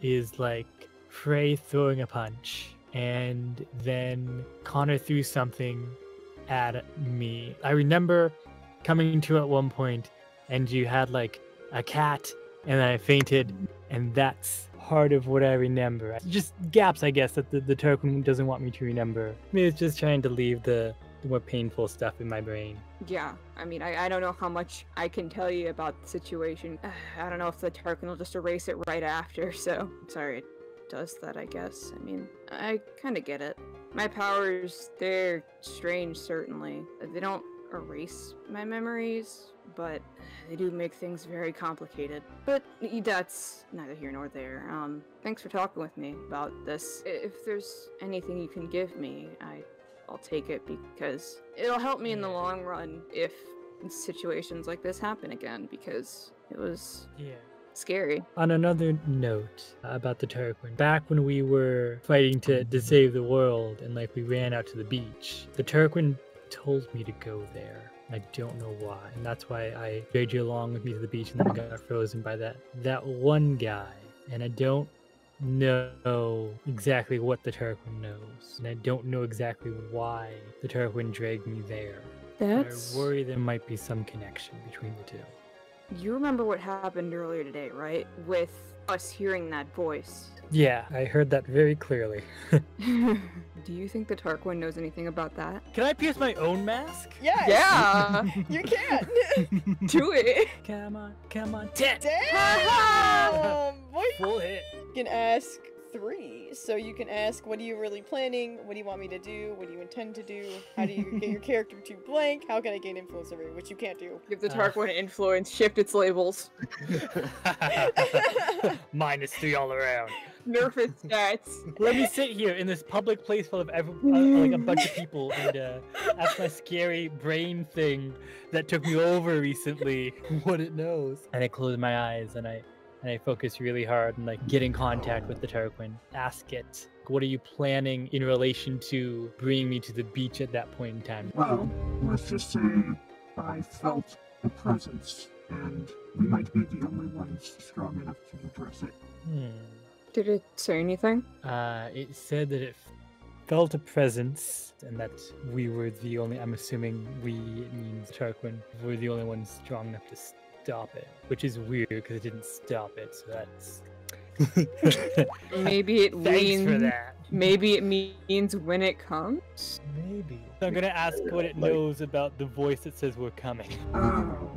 is like Frey throwing a punch, and then Connor threw something at me. I remember coming to at one point, and you had like a cat, and then I fainted, and that's part of what I remember. Just gaps, I guess, that the Tarquin doesn't want me to remember. Maybe it's just trying to leave the more painful stuff in my brain. Yeah, I mean, I don't know how much I can tell you about the situation. I don't know if the Tarquin will just erase it right after, so sorry it does that, I guess. I mean, I kind of get it. My powers, they're strange, certainly. They don't erase my memories, but they do make things very complicated. But that's neither here nor there. Thanks for talking with me about this. If there's anything you can give me, I'll take it, because it'll help me in the long run if situations like this happen again, because it was scary. On another note about the Tarquin, back when we were fighting to save the world and like we ran out to the beach, the Tarquin told me to go there. I don't know why, and that's why I dragged you along with me to the beach, and then I got frozen by that one guy, and I don't know exactly what the Tarquin knows, and I don't know exactly why the Tarquin dragged me there. But I worry there might be some connection between the two. You remember what happened earlier today, right? With us hearing that voice. Yeah, I heard that very clearly. Do you think the Tarquin knows anything about that? Can I pierce my own mask? Yes! Yeah! You can! Do it! Come on. 10! Damn! Boy. Full hit. You can ask 3. So you can ask, what are you really planning? What do you want me to do? What do you intend to do? How do you get your character to blank? How can I gain influence over you? Which you can't do. Give the Tarquin influence, shift its labels. -3 all around. Nerf its stats. Let me sit here in this public place full of like a bunch of people and ask my scary brain thing that took me over recently what it knows. And I close my eyes and I and I focus really hard on like getting contact with the Tarquin. Ask it, what are you planning in relation to bringing me to the beach at that point in time? Well, let's just say I felt a presence, and we might be the only ones strong enough to address it. Did it say anything? It said that it felt a presence, and that we were the only, I'm assuming we, it means Tarquin, were the only ones strong enough to stop it, which is weird because it didn't stop it, so that's... Maybe it Thanks for means. that. Maybe it means when it comes. Maybe. So I'm gonna ask what it knows about the voice that says we're coming. Oh,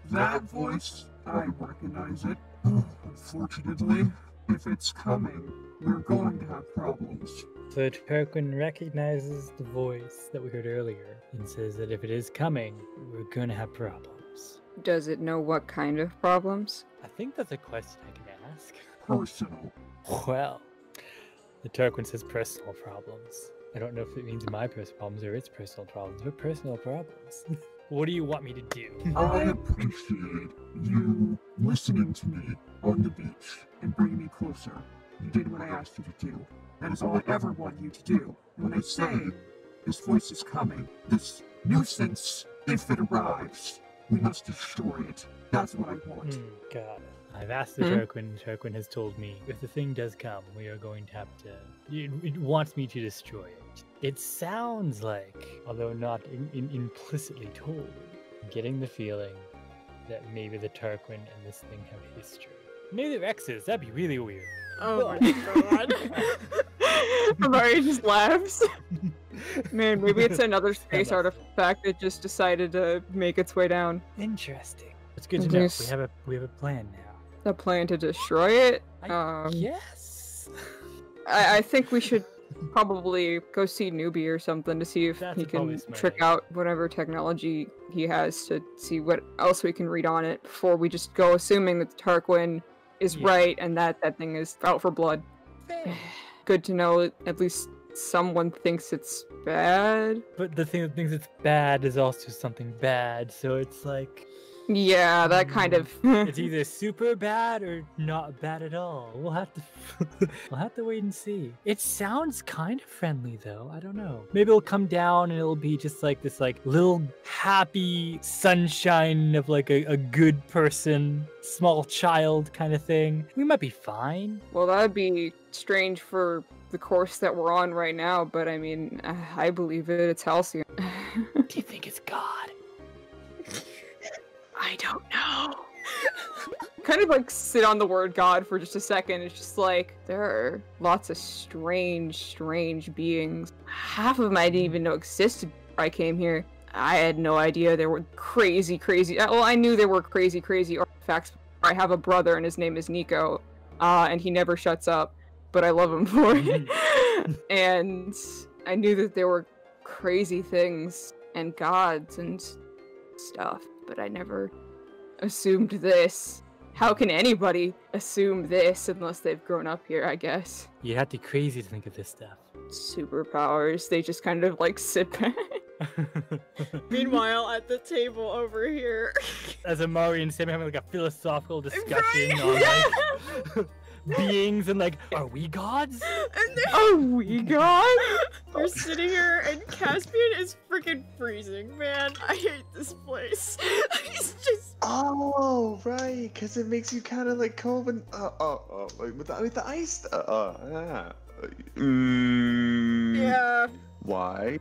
that voice, I recognize it. Unfortunately, if it's coming, we're going to have problems. So Tarquin recognizes the voice that we heard earlier and says that if it is coming, we're gonna have problems. Does it know what kind of problems? I think that's a question I can ask. Personal. Well, the Tarquin says personal problems. I don't know if it means my personal problems or its personal problems, but personal problems. What do you want me to do? I appreciate you listening to me on the beach and bringing me closer. You did what I asked you to do. That is all I ever want you to do. When I say this voice is coming, this nuisance, if it arrives, we must destroy it. That's what I want. Got it. I've asked the Tarquin. Tarquin has told me if the thing does come, we are going to have to. It wants me to destroy it. It sounds like, although not implicitly told, I'm getting the feeling that maybe the Tarquin and this thing have history. Maybe they're exes. That'd be really weird. Oh my god. Amari just laughs. Man, maybe it's another space artifact that just decided to make its way down. Interesting. It's good to know. Yes. We have a plan now. A plan to destroy it? Yes. I think we should probably go see Newbie or something to see if That's he probably can smart trick idea. out whatever technology he has to see what else we can read on it before we just go assuming that the Tarquin is right and that thing is out for blood. Good to know at least someone thinks it's bad. But the thing that thinks it's bad is also something bad, so it's like... Yeah, that kind of... It's either super bad or not bad at all. We'll have to wait and see. It sounds kind of friendly though. I don't know. Maybe it'll come down and it'll be just like this like little happy sunshine of like a good person, small child kind of thing. We might be fine. Well, that'd be strange for the course that we're on right now, but I mean, I believe it. It's Halcyon. Do you think it's God? I don't know. Kind of like sit on the word God for just a second. It's just like, there are lots of strange beings. Half of them I didn't even know existed before I came here. I had no idea there were crazy. Well, I knew there were crazy artifacts. I have a brother and his name is Nico, and he never shuts up, but I love him for it. And I knew that there were crazy things and gods and stuff, but I never assumed this. How can anybody assume this unless they've grown up here, I guess? You have to be crazy to think of this stuff. Superpowers, they just kind of like sit back. Meanwhile, at the table over here. As Amari and Sam having like a philosophical discussion on like beings and like, are we gods? And Are we gods? we're sitting here, and Caspian is freaking freezing, man. I hate this place. He's just. Oh, right, because it makes you kind of like cold and like with the ice. Yeah. Why?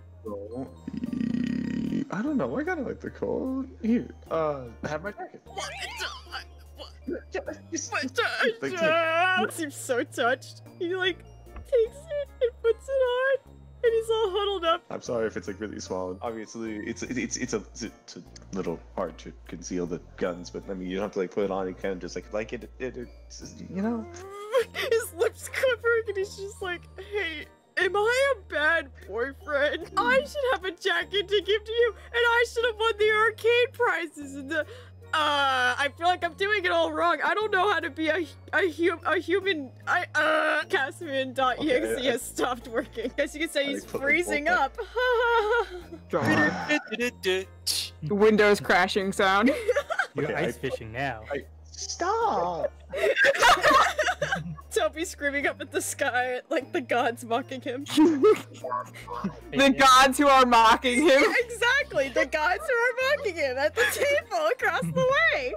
I don't know. I kind of like the cold. Here, have my jacket. What? Like, It seems so touched. He like takes it and puts it on, and he's all huddled up. I'm sorry if it's like really swollen. Obviously, it's a little hard to conceal the guns, but I mean, you don't have to like put it on. You can just like it's just, you know. His lips quivering, and he's just like, "Hey, am I a bad boyfriend? I should have a jacket to give to you, and I should have won the arcade prizes and the." I feel like I'm doing it all wrong. I don't know how to be a human. Caspian.exe has stopped working. Guess you could say he's freezing up. Windows crashing sound. You're Okay, ice fishing now. Stop! Toby screaming up at the sky like the gods mocking him. The gods who are mocking him. Exactly, the gods who are mocking him at the table across the way.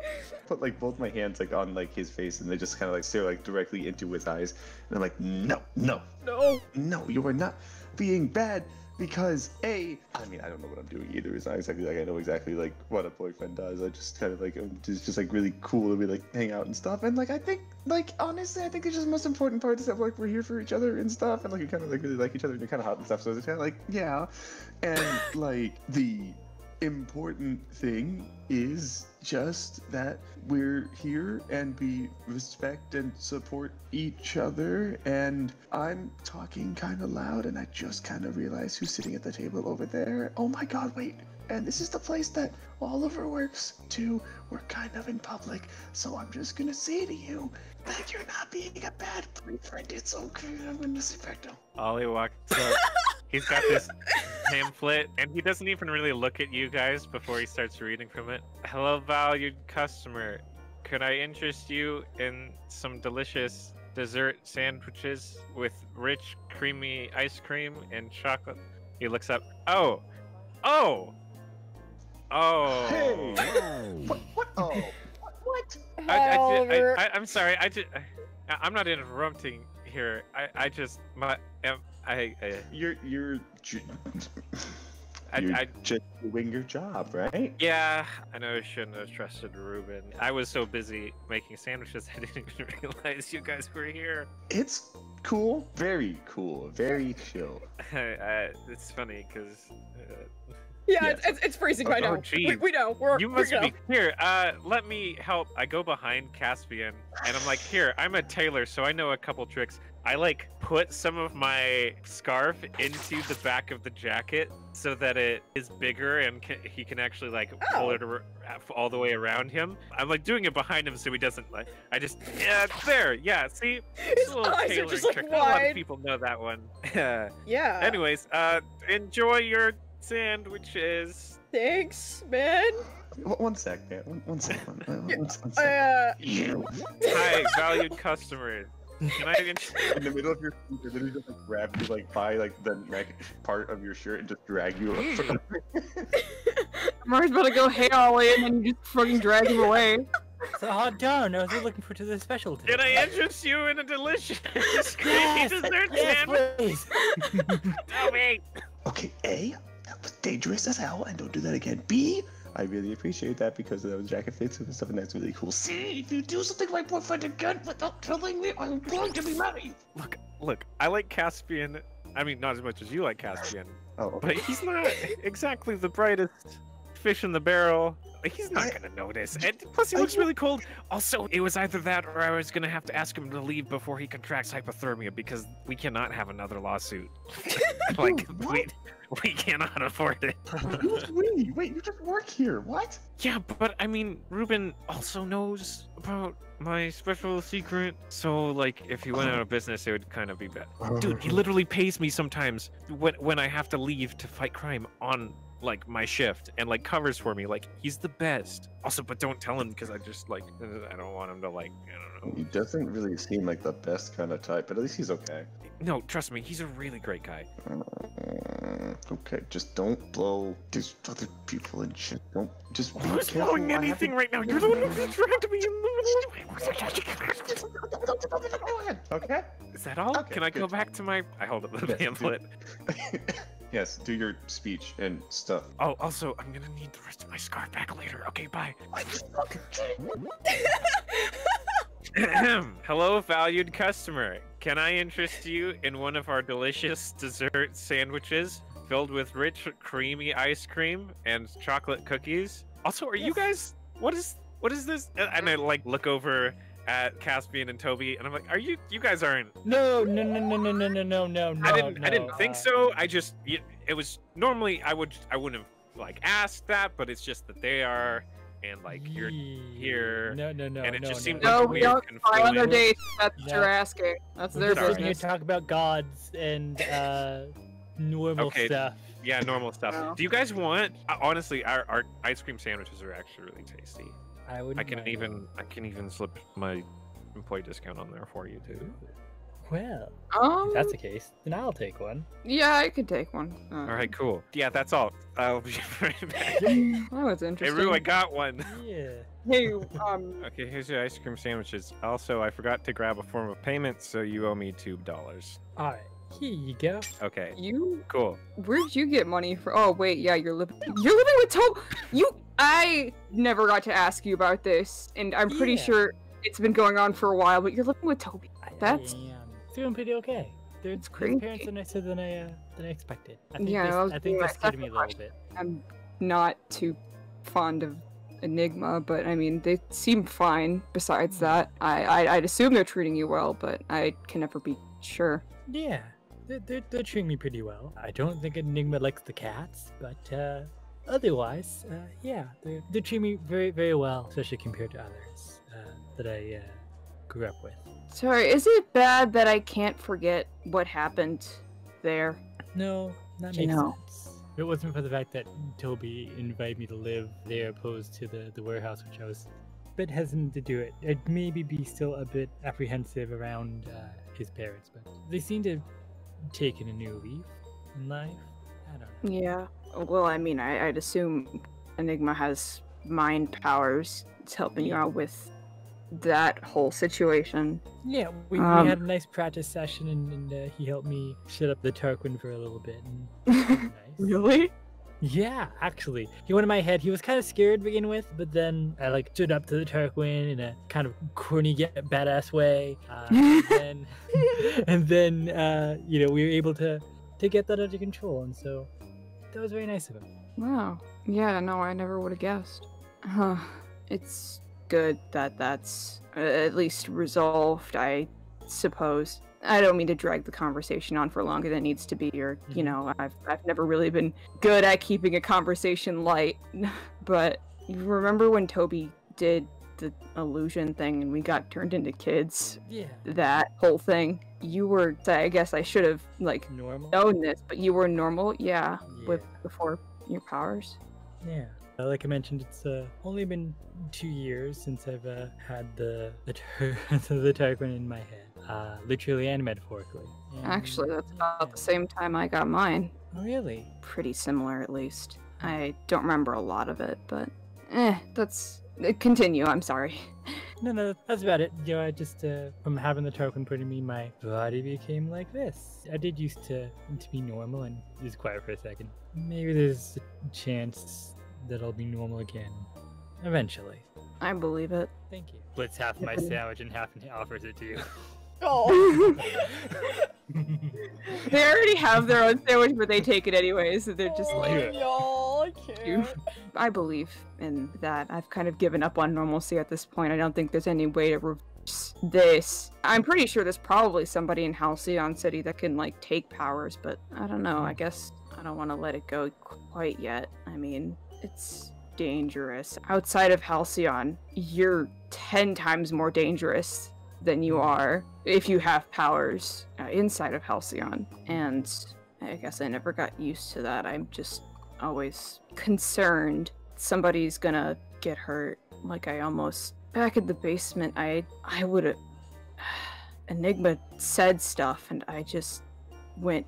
Put like both my hands like on like his face, and they just kind of like stare like directly into his eyes, and I'm like, no, no, No. no, you are not being bad. Because I mean, I don't know what I'm doing either. It's not exactly like I know exactly like what a boyfriend does. I just kind of like I'm just like really cool and we like hang out and stuff. And like I think like honestly, I think it's just the most important part is that like we're here for each other and stuff. And like we kind of like really like each other and you're kind of hot and stuff. So it's kind of like yeah, and like the important thing is just that we're here and we respect and support each other. And I'm talking kind of loud and I just kind of realized who's sitting at the table over there. Oh my god, wait. And this is the place that Oliver works too. We're kind of in public, so I'm just gonna say to you that you're not being a bad boyfriend. It's okay. I'm gonna sit back down. Ollie walks up. He's got this pamphlet, and he doesn't even really look at you guys before he starts reading from it. Hello, valued customer. Could I interest you in some delicious dessert sandwiches with rich, creamy ice cream and chocolate? He looks up. Oh! Hey! What? Oh! What? I'm sorry. I'm not interrupting here. You're just doing your job, right? Yeah, I know I shouldn't have trusted Ruben. I was so busy making sandwiches I didn't even realize you guys were here. It's cool. Very cool. Very chill. It's funny because... Yeah, Yes. it's freezing right now. geez. We know. You must be here. Let me help. I go behind Caspian, and I'm like, here, I'm a tailor, so I know a couple tricks. I like put some of my scarf into the back of the jacket so that it is bigger and he can actually like pull it all the way around him. I'm like doing it behind him so he doesn't like. There. Yeah. See, it's a little eyes are tailoring just, like, trick. Not a lot wide. of people know that one. Yeah. Anyways, enjoy your sandwiches. Thanks, man. One sec, man. One sec. One sec. Hi, valued customers. Can I In the middle of your speech, and then he just like grab you like by like the neck part of your shirt and just drag you up. Amari's about to go, hey Ollie, and then you just fucking drag him away. It's a hot darn. I was looking for the specialty. Can I interest you in a delicious creamy Yes, dessert yes, sandwich? please. Toby! Okay, A, that was dangerous as hell, and don't do that again. B, I really appreciate that because that was jacket fits and stuff, and that's really cool. C, if you do something to my boyfriend again without telling me, I'm going to be married. Look, I like Caspian. I mean, not as much as you like Caspian, Oh, but he's not exactly the brightest fish in the barrel. He's not gonna notice. And plus, he looks really cold. Also, it was either that or I was gonna have to ask him to leave before he contracts hypothermia because we cannot have another lawsuit. Like, we cannot afford it. Who's we? Wait, you just work here. What? Yeah, but I mean, Ruben also knows about my special secret. So, like, if he went out of business, it would kind of be bad. Dude, he literally pays me sometimes when I have to leave to fight crime on, like, my shift and, like, covers for me. Like, he's the best. Also, but don't tell him because I just, like, I don't want him to, like, I don't know. He doesn't really seem like the best kind of type, but at least he's okay. No, trust me, he's a really great guy. Okay, just don't blow these other people and shit. Don't just be Who's careful. blowing anything right now? You're the one who dragged me in Okay. Is that all? Okay, Can I go good. back to my... I hold up the Yes, pamphlet. Yes, do your speech and stuff. Oh, also, I'm gonna need the rest of my scarf back later. Okay, bye. Hello, valued customer. Can I interest you in one of our delicious dessert sandwiches filled with rich, creamy ice cream and chocolate cookies? Also, are you guys... What is this? And I, like, look over at Caspian and Toby, and I'm like, are you guys aren't... No. I didn't think so. I just... It was... Normally, I wouldn't have, like, asked that, but it's just that they are... And like you're here, No. and it just seemed No, like we weird don't fly on their confluence. dates. That's what No. you're asking. That's their We're just sitting here business. talk about gods and normal Okay. stuff. Yeah, normal stuff. No. Do you guys want? Honestly, our ice cream sandwiches are actually really tasty. I wouldn't. I can mind. even slip my employee discount on there for you too. Well, Um, if that's the case, then I'll take one. yeah, I could take one. All right, cool. Yeah, that's all. I'll be right back. That was Hey, interesting. Rue, I got one. Yeah. Hey, Okay, here's your ice cream sandwiches. Also, I forgot to grab a form of payment, so you owe me $2. All right. Here you go. Okay, you, cool. where'd you get money for? Oh, wait, yeah, you're living with Tobe. I never got to ask you about this, and I'm pretty Yeah. sure it's been going on for a while, but you're living with Toby. That's I am doing pretty okay. His crazy. parents are nicer than I expected. I think Yeah, I think my this scared second me a little bit. I'm not too fond of Enigma, but I mean, they seem fine. Besides that, I'd assume they're treating you well, but I can never be sure. Yeah, they're treating me pretty well. I don't think Enigma likes the cats, but otherwise, yeah, they're treating me very, very well, especially compared to others that I grew up with. Sorry, is it bad that I can't forget what happened there? No, that You makes know. sense. If it wasn't for the fact that Toby invited me to live there opposed to the warehouse, which I was a bit hesitant to do it, I'd maybe be still a bit apprehensive around his parents, but they seem to have taken a new leaf in life. I don't know. Yeah. Well, I mean, I'd assume Enigma has mind powers. It's helping you out with that whole situation. Yeah, we Um, had a nice practice session, and he helped me shut up the Tarquin for a little bit. And it was nice. Really? Yeah, actually. He went in my head. He was kind of scared to begin with, but then I like stood up to the Tarquin in a kind of corny yet badass way. And then you know, we were able to get that under control, and so that was very nice of him. Wow. Yeah, no, I never would have guessed. Huh. It's good that that's at least resolved, I suppose. I don't mean to drag the conversation on for longer than it needs to be, or, you know, I've never really been good at keeping a conversation light. But you remember when Toby did the illusion thing and we got turned into kids? Yeah. That whole thing. You were, I guess I should have, like, Normal. known this, but you were normal, yeah, Yeah. before your powers. Yeah. Like I mentioned, it's only been 2 years since I've had the Tarquin in my head, literally and metaphorically. And, Actually, that's about yeah. the same time I got mine. Oh, really? Pretty similar, at least. I don't remember a lot of it, but that's continue. I'm sorry. No, that's about it. You know, I just from having the Tarquin put in me, my body became like this. I did used to be normal, and just quiet for a second. Maybe there's a chance that I'll be normal again, eventually. I believe it. Thank you. Splits half my sandwich and half offers it to you. Oh. They already have their own sandwich, but they take it anyways. So they're just like, Yeah. Y'all, I can't. I believe in that. I've kind of given up on normalcy at this point. I don't think there's any way to reverse this. I'm pretty sure there's probably somebody in Halcyon City that can, like, take powers, but I don't know. I guess I don't want to let it go quite yet. I mean, it's dangerous. Outside of Halcyon, you're 10 times more dangerous than you are if you have powers inside of Halcyon. And I guess I never got used to that. I'm just always concerned somebody's gonna get hurt. Like, I almost back in the basement, I would have Enigma said stuff and I just went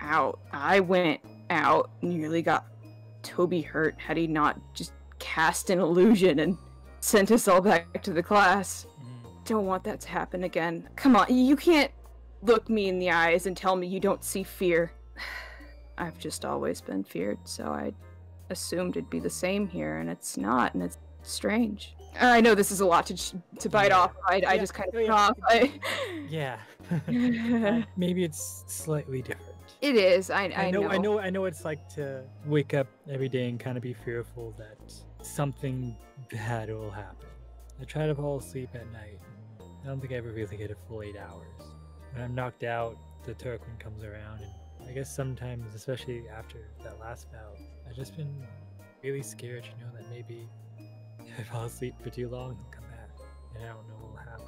out. I went out, nearly got Toby hurt had he not just cast an illusion and sent us all back to the class. Don't want that to happen again. Come on, you can't look me in the eyes and tell me you don't see fear. I've just always been feared, so I assumed it'd be the same here, and it's not, and it's strange. I know this is a lot to bite off. I just kind of off. Yeah. Maybe it's slightly different. It is. I know. I know it's like to wake up every day and kind of be fearful that something bad will happen. I try to fall asleep at night. I don't think I ever really get a full 8 hours. When I'm knocked out, the Tarquin comes around, and I guess sometimes, especially after that last bout, I've just been really scared, you know, that maybe if I fall asleep for too long, he'll come back, and I don't know what will happen.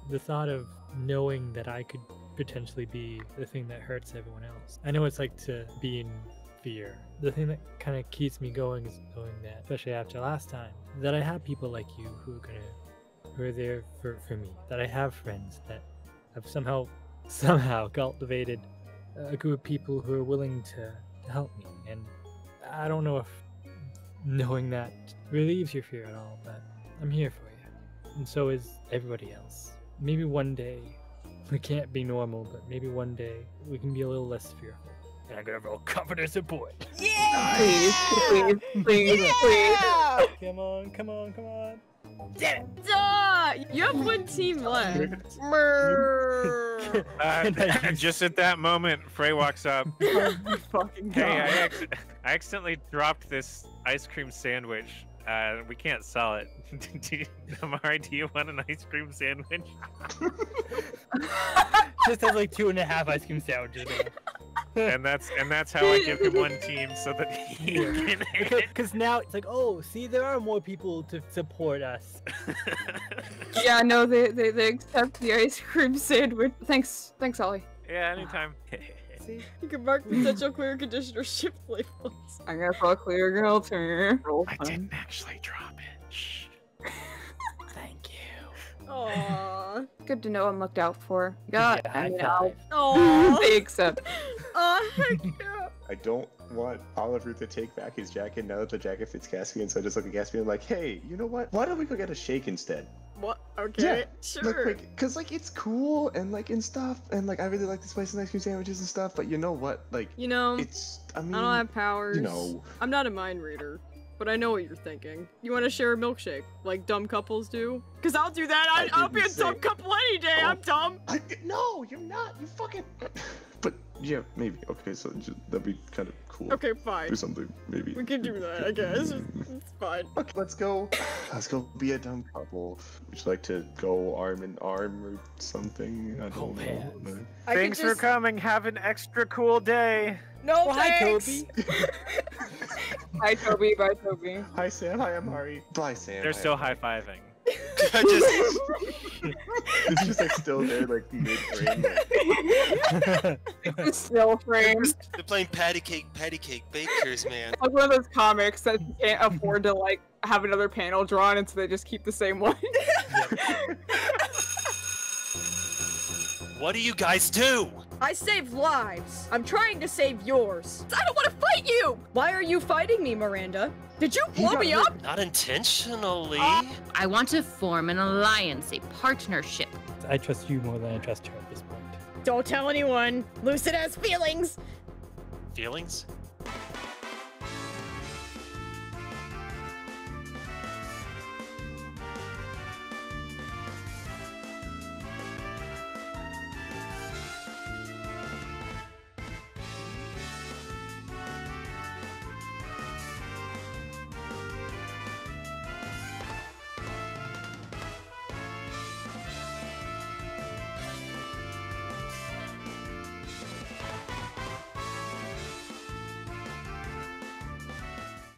The thought of knowing that I could potentially be the thing that hurts everyone else. I know it's like to be in fear. The thing that kind of keeps me going is knowing that, especially after last time, that I have people like you who are there for me. That I have friends that have somehow cultivated a group of people who are willing to help me. And I don't know if knowing that relieves your fear at all, but I'm here for you. And so is everybody else. Maybe one day we can't be normal, but maybe one day we can be a little less fearful. And I'm gonna roll comfort and support. Yeah! Please. Come on. Damn it! Duh! You have one team left. Just at that moment, Frey walks up. Fucking Hey, I accidentally dropped this ice cream sandwich. We can't sell it. Amari, do you want an ice cream sandwich? Just has like 2.5 ice cream sandwiches. and that's how I give him one team so that he can. Because now it's like, oh, see, there are more people to support us. Yeah, no, they accept the ice cream sandwich. Thanks, Ollie. Yeah, anytime. See? You can mark potential clear conditioner ship labels. I guess I'll clear girl turn. I didn't actually drop it. Shh. Thank you. Aww. Good to know I'm looked out for. God, Yeah, I high mean, five. Aww. they accept. Aw, heck yeah. I don't want Oliver to take back his jacket now that the jacket fits Caspian, so I just look at Caspian like, hey, you know what? Why don't we go get a shake instead? What? Okay, sure. Like, cause like it's cool and like and stuff, and like I really like this place and ice cream sandwiches and stuff, but you know what? Like, You know, it's, I mean, I don't have powers. you know. I'm not a mind reader, but I know what you're thinking. You want to share a milkshake, like dumb couples do? Cause I'll do that. I'll be a didn't say- dumb couple any day. Oh. I'm dumb. No, you're not. You fucking. But yeah, maybe. Okay, so that'd be kind of cool. Okay, fine. Do something, maybe. We can do that, I guess. It's fine. Okay, let's go. Let's go be a dumb couple. Would you like to go arm in arm or something? I don't know. hands. I could Thanks for just- coming. Have an extra cool day. No, Well, hi, thanks. Toby. Bye, Toby. Bye, Toby. Hi, Sam. Hi, Amari. Bye, Sam. They're Hi, still Amari. high-fiving. I just It's just like still there, like mid-frame. It's still framed. they're playing patty cake bakers, man. Like one of those comics that you can't afford to like have another panel drawn, and so they just keep the same one. What do you guys do? I save lives. I'm trying to save yours. I don't want to fight you. Why are you fighting me, Miranda? Did you blow me up? Not intentionally. I want to form an alliance, a partnership. I trust you more than I trust her at this point. Don't tell anyone. Lucid has feelings. Feelings?